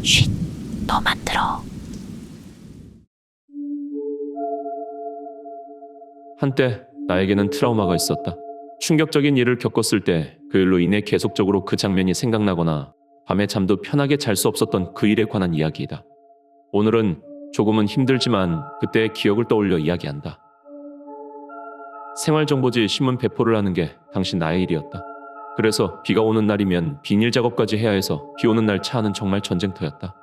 쉿, 너만 들어. 한때 나에게는 트라우마가 있었다. 충격적인 일을 겪었을 때 그 일로 인해 계속적으로 그 장면이 생각나거나 밤에 잠도 편하게 잘 수 없었던 그 일에 관한 이야기이다. 오늘은 조금은 힘들지만 그때의 기억을 떠올려 이야기한다. 생활정보지 신문 배포를 하는 게 당시 나의 일이었다. 그래서 비가 오는 날이면 비닐 작업까지 해야 해서 비 오는 날 차 안은 정말 전쟁터였다.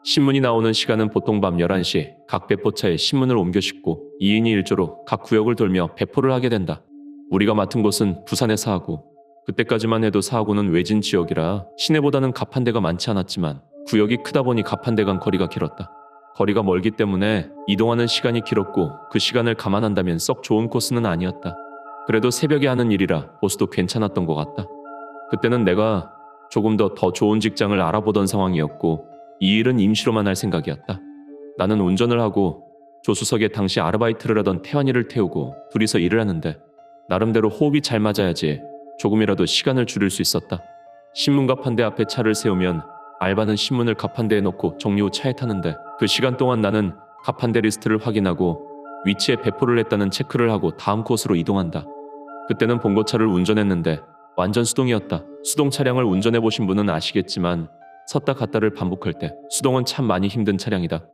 신문이 나오는 시간은 보통 밤 11시 각 배포차에 신문을 옮겨 싣고 2인이 1조로 각 구역을 돌며 배포를 하게 된다. 우리가 맡은 곳은 부산의 사하구. 그때까지만 해도 사하구는 외진 지역이라 시내보다는 가판대가 많지 않았지만 구역이 크다 보니 가판대 간 거리가 길었다. 거리가 멀기 때문에 이동하는 시간이 길었고 그 시간을 감안한다면 썩 좋은 코스는 아니었다. 그래도 새벽에 하는 일이라 보수도 괜찮았던 것 같다. 그때는 내가 조금 더 좋은 직장을 알아보던 상황이었고 이 일은 임시로만 할 생각이었다. 나는 운전을 하고 조수석에 당시 아르바이트를 하던 태환이를 태우고 둘이서 일을 하는데 나름대로 호흡이 잘 맞아야지 조금이라도 시간을 줄일 수 있었다. 신문 가판대 앞에 차를 세우면 알바는 신문을 가판대에 놓고 정리 후 차에 타는데 그 시간 동안 나는 가판대 리스트를 확인하고 위치에 배포를 했다는 체크를 하고 다음 코스로 이동한다. 그때는 봉고차를 운전했는데 완전 수동이었다. 수동 차량을 운전해보신 분은 아시겠지만 섰다 갔다를 반복할 때 수동은 참 많이 힘든 차량이다.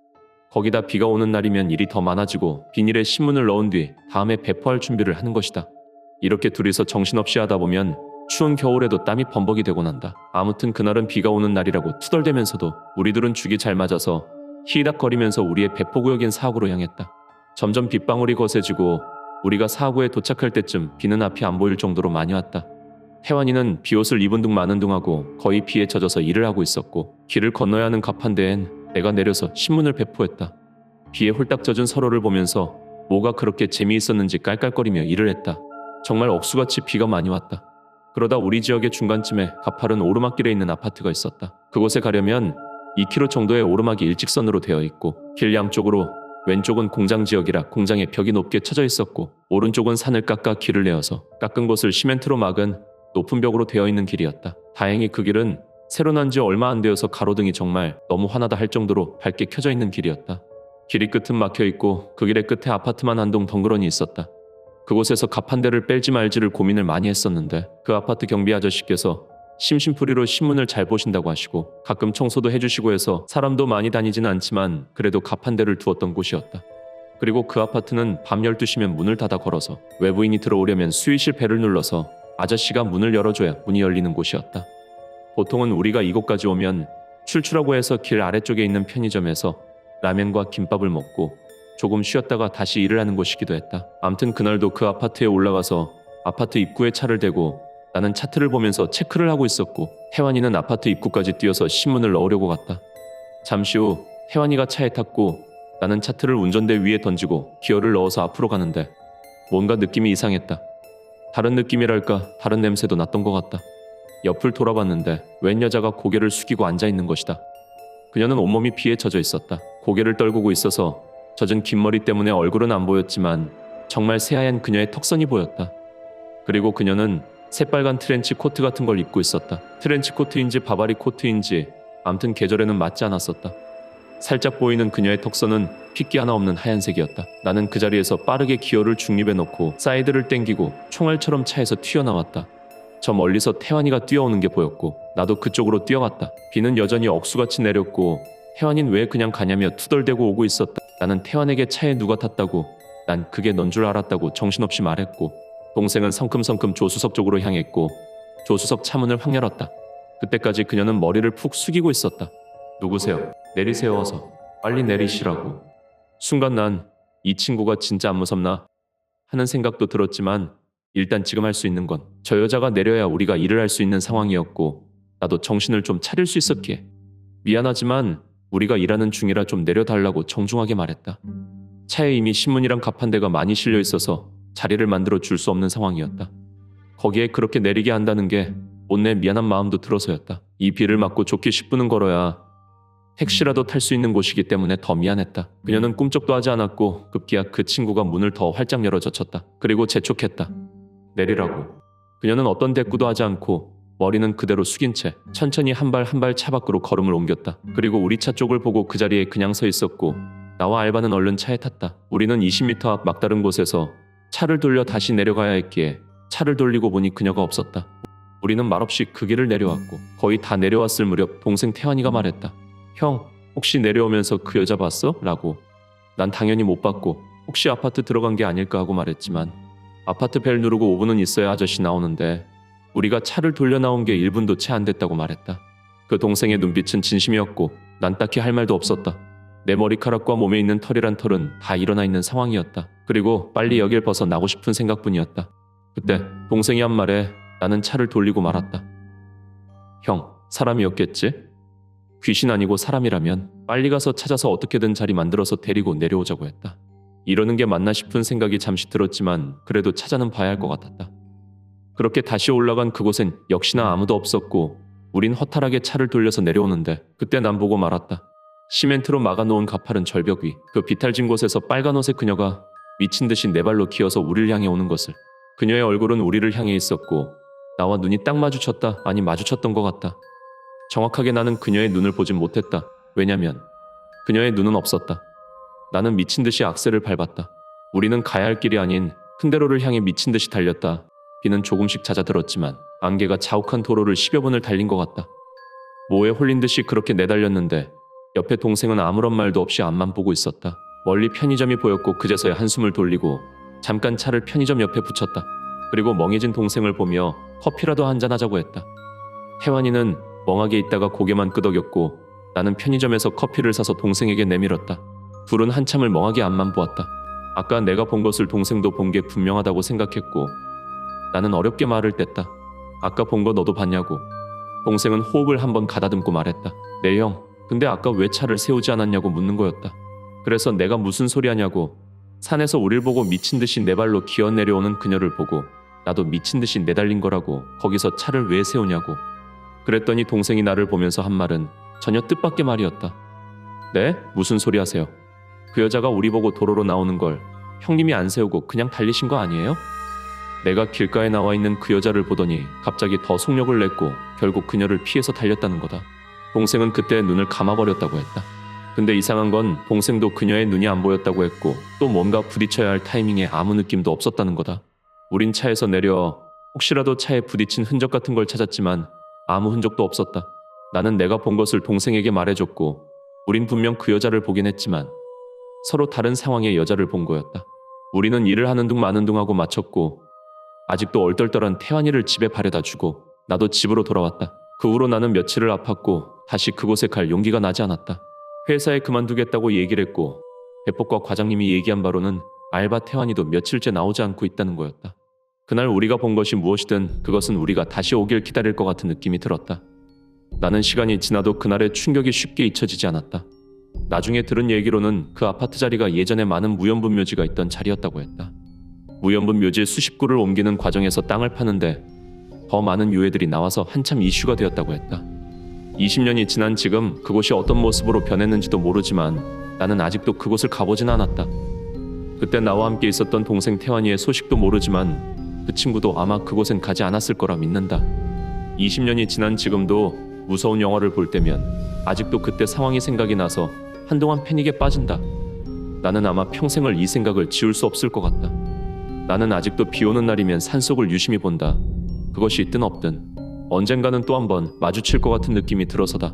거기다 비가 오는 날이면 일이 더 많아지고 비닐에 신문을 넣은 뒤 다음에 배포할 준비를 하는 것이다. 이렇게 둘이서 정신없이 하다 보면 추운 겨울에도 땀이 범벅이 되고 난다. 아무튼 그날은 비가 오는 날이라고 투덜대면서도 우리 둘은 죽이 잘 맞아서 히덕거리면서 우리의 배포구역인 사하구로 향했다. 점점 빗방울이 거세지고 우리가 사하구에 도착할 때쯤 비는 앞이 안 보일 정도로 많이 왔다. 태환이는 비옷을 입은 둥 마는 둥하고 거의 비에 젖어서 일을 하고 있었고 길을 건너야 하는 가판대엔 내가 내려서 신문을 배포했다. 비에 홀딱 젖은 서로를 보면서 뭐가 그렇게 재미있었는지 깔깔거리며 일을 했다. 정말 억수같이 비가 많이 왔다. 그러다 우리 지역의 중간쯤에 가파른 오르막길에 있는 아파트가 있었다. 그곳에 가려면 2km 정도의 오르막이 일직선으로 되어 있고 길 양쪽으로 왼쪽은 공장 지역이라 공장의 벽이 높게 쳐져 있었고 오른쪽은 산을 깎아 길을 내어서 깎은 곳을 시멘트로 막은 높은 벽으로 되어 있는 길이었다. 다행히 그 길은 새로 난 지 얼마 안 되어서 가로등이 정말 너무 화나다 할 정도로 밝게 켜져 있는 길이었다. 길이 끝은 막혀 있고 그 길의 끝에 아파트만 한 동 덩그러니 있었다. 그곳에서 가판대를 뺄지 말지를 고민을 많이 했었는데 그 아파트 경비 아저씨께서 심심풀이로 신문을 잘 보신다고 하시고 가끔 청소도 해주시고 해서 사람도 많이 다니지는 않지만 그래도 가판대를 두었던 곳이었다. 그리고 그 아파트는 밤 12시면 문을 닫아 걸어서 외부인이 들어오려면 스위치 벨을 눌러서 아저씨가 문을 열어줘야 문이 열리는 곳이었다. 보통은 우리가 이곳까지 오면 출출하고 해서 길 아래쪽에 있는 편의점에서 라면과 김밥을 먹고 조금 쉬었다가 다시 일을 하는 곳이기도 했다. 암튼 그날도 그 아파트에 올라가서 아파트 입구에 차를 대고 나는 차트를 보면서 체크를 하고 있었고 태환이는 아파트 입구까지 뛰어서 신문을 넣으려고 갔다. 잠시 후 태환이가 차에 탔고 나는 차트를 운전대 위에 던지고 기어를 넣어서 앞으로 가는데 뭔가 느낌이 이상했다. 다른 느낌이랄까 다른 냄새도 났던 것 같다. 옆을 돌아봤는데 웬 여자가 고개를 숙이고 앉아있는 것이다. 그녀는 온몸이 피에 젖어 있었다. 고개를 떨구고 있어서 젖은 긴 머리 때문에 얼굴은 안 보였지만 정말 새하얀 그녀의 턱선이 보였다. 그리고 그녀는 새빨간 트렌치 코트 같은 걸 입고 있었다. 트렌치 코트인지 바바리 코트인지 암튼 계절에는 맞지 않았었다. 살짝 보이는 그녀의 턱선은 핏기 하나 없는 하얀색이었다. 나는 그 자리에서 빠르게 기어를 중립에 놓고 사이드를 땡기고 총알처럼 차에서 튀어나왔다. 저 멀리서 태환이가 뛰어오는 게 보였고 나도 그쪽으로 뛰어갔다. 비는 여전히 억수같이 내렸고 태환이는 왜 그냥 가냐며 투덜대고 오고 있었다. 나는 태환에게 차에 누가 탔다고 난 그게 넌 줄 알았다고 정신없이 말했고 동생은 성큼성큼 조수석 쪽으로 향했고 조수석 차문을 확 열었다. 그때까지 그녀는 머리를 푹 숙이고 있었다. 누구세요? 내리세요 어서. 빨리 내리시라고. 순간 난 이 친구가 진짜 안 무섭나 하는 생각도 들었지만 일단 지금 할 수 있는 건 저 여자가 내려야 우리가 일을 할 수 있는 상황이었고 나도 정신을 좀 차릴 수 있었기에 미안하지만 우리가 일하는 중이라 좀 내려달라고 정중하게 말했다. 차에 이미 신문이랑 가판대가 많이 실려 있어서 자리를 만들어 줄 수 없는 상황이었다. 거기에 그렇게 내리게 한다는 게 못내 미안한 마음도 들어서였다. 이 비를 맞고 좋게 10분은 걸어야 택시라도 탈 수 있는 곳이기 때문에 더 미안했다. 그녀는 꿈쩍도 하지 않았고 급기야 그 친구가 문을 더 활짝 열어 젖혔다. 그리고 재촉했다. 내리라고. 그녀는 어떤 대꾸도 하지 않고 머리는 그대로 숙인 채 천천히 한 발 한 발 차 밖으로 걸음을 옮겼다. 그리고 우리 차 쪽을 보고 그 자리에 그냥 서 있었고 나와 알바는 얼른 차에 탔다. 우리는 20m 앞 막다른 곳에서 차를 돌려 다시 내려가야 했기에 차를 돌리고 보니 그녀가 없었다. 우리는 말없이 그 길을 내려왔고 거의 다 내려왔을 무렵 동생 태환이가 말했다. 형, 혹시 내려오면서 그 여자 봤어? 라고. 난 당연히 못 봤고 혹시 아파트 들어간 게 아닐까 하고 말했지만 아파트 벨 누르고 5분은 있어야 아저씨 나오는데 우리가 차를 돌려 나온 게 1분도 채 안 됐다고 말했다. 그 동생의 눈빛은 진심이었고 난 딱히 할 말도 없었다. 내 머리카락과 몸에 있는 털이란 털은 다 일어나 있는 상황이었다. 그리고 빨리 여길 벗어나고 싶은 생각뿐이었다. 그때 동생이 한 말에 나는 차를 돌리고 말았다. 형, 사람이었겠지? 귀신 아니고 사람이라면 빨리 가서 찾아서 어떻게든 자리 만들어서 데리고 내려오자고 했다. 이러는 게 맞나 싶은 생각이 잠시 들었지만 그래도 찾아는 봐야 할 것 같았다. 그렇게 다시 올라간 그곳엔 역시나 아무도 없었고 우린 허탈하게 차를 돌려서 내려오는데 그때 난 보고 말았다. 시멘트로 막아놓은 가파른 절벽 위 그 비탈진 곳에서 빨간 옷의 그녀가 미친 듯이 네 발로 기어서 우리를 향해 오는 것을. 그녀의 얼굴은 우리를 향해 있었고 나와 눈이 딱 마주쳤다. 아니 마주쳤던 것 같다. 정확하게 나는 그녀의 눈을 보진 못했다. 왜냐면 그녀의 눈은 없었다. 나는 미친 듯이 악셀을 밟았다. 우리는 가야 할 길이 아닌 큰 대로를 향해 미친 듯이 달렸다. 비는 조금씩 잦아들었지만 안개가 자욱한 도로를 10여 분을 달린 것 같다. 모에 홀린 듯이 그렇게 내달렸는데 옆에 동생은 아무런 말도 없이 앞만 보고 있었다. 멀리 편의점이 보였고 그제서야 한숨을 돌리고 잠깐 차를 편의점 옆에 붙였다. 그리고 멍해진 동생을 보며 커피라도 한잔하자고 했다. 태환이는 멍하게 있다가 고개만 끄덕였고 나는 편의점에서 커피를 사서 동생에게 내밀었다. 둘은 한참을 멍하게 앞만 보았다. 아까 내가 본 것을 동생도 본 게 분명하다고 생각했고 나는 어렵게 말을 뗐다. 아까 본 거 너도 봤냐고. 동생은 호흡을 한번 가다듬고 말했다. 네 형, 근데 아까 왜 차를 세우지 않았냐고 묻는 거였다. 그래서 내가 무슨 소리 하냐고. 산에서 우릴 보고 미친 듯이 네 발로 기어 내려오는 그녀를 보고 나도 미친 듯이 내달린 거라고. 거기서 차를 왜 세우냐고. 그랬더니 동생이 나를 보면서 한 말은 전혀 뜻밖의 말이었다. 네? 무슨 소리 하세요? 그 여자가 우리 보고 도로로 나오는 걸 형님이 안 세우고 그냥 달리신 거 아니에요? 내가 길가에 나와 있는 그 여자를 보더니 갑자기 더 속력을 냈고 결국 그녀를 피해서 달렸다는 거다. 동생은 그때 눈을 감아버렸다고 했다. 근데 이상한 건 동생도 그녀의 눈이 안 보였다고 했고 또 뭔가 부딪혀야 할 타이밍에 아무 느낌도 없었다는 거다. 우린 차에서 내려 혹시라도 차에 부딪힌 흔적 같은 걸 찾았지만 아무 흔적도 없었다. 나는 내가 본 것을 동생에게 말해줬고 우린 분명 그 여자를 보긴 했지만 서로 다른 상황의 여자를 본 거였다. 우리는 일을 하는 둥 마는 둥 하고 마쳤고 아직도 얼떨떨한 태환이를 집에 바래다 주고 나도 집으로 돌아왔다. 그 후로 나는 며칠을 아팠고 다시 그곳에 갈 용기가 나지 않았다. 회사에 그만두겠다고 얘기를 했고 대법과 과장님이 얘기한 바로는 알바 태환이도 며칠째 나오지 않고 있다는 거였다. 그날 우리가 본 것이 무엇이든 그것은 우리가 다시 오길 기다릴 것 같은 느낌이 들었다. 나는 시간이 지나도 그날의 충격이 쉽게 잊혀지지 않았다. 나중에 들은 얘기로는 그 아파트 자리가 예전에 많은 무연분 묘지가 있던 자리였다고 했다. 무연분 묘지 수십 구를 옮기는 과정에서 땅을 파는데 더 많은 유해들이 나와서 한참 이슈가 되었다고 했다. 20년이 지난 지금 그곳이 어떤 모습으로 변했는지도 모르지만 나는 아직도 그곳을 가보진 않았다. 그때 나와 함께 있었던 동생 태환이의 소식도 모르지만 그 친구도 아마 그곳엔 가지 않았을 거라 믿는다. 20년이 지난 지금도 무서운 영화를 볼 때면 아직도 그때 상황이 생각이 나서 한동안 패닉에 빠진다. 나는 아마 평생을 이 생각을 지울 수 없을 것 같다. 나는 아직도 비 오는 날이면 산속을 유심히 본다. 그것이 있든 없든 언젠가는 또 한 번 마주칠 것 같은 느낌이 들어서다.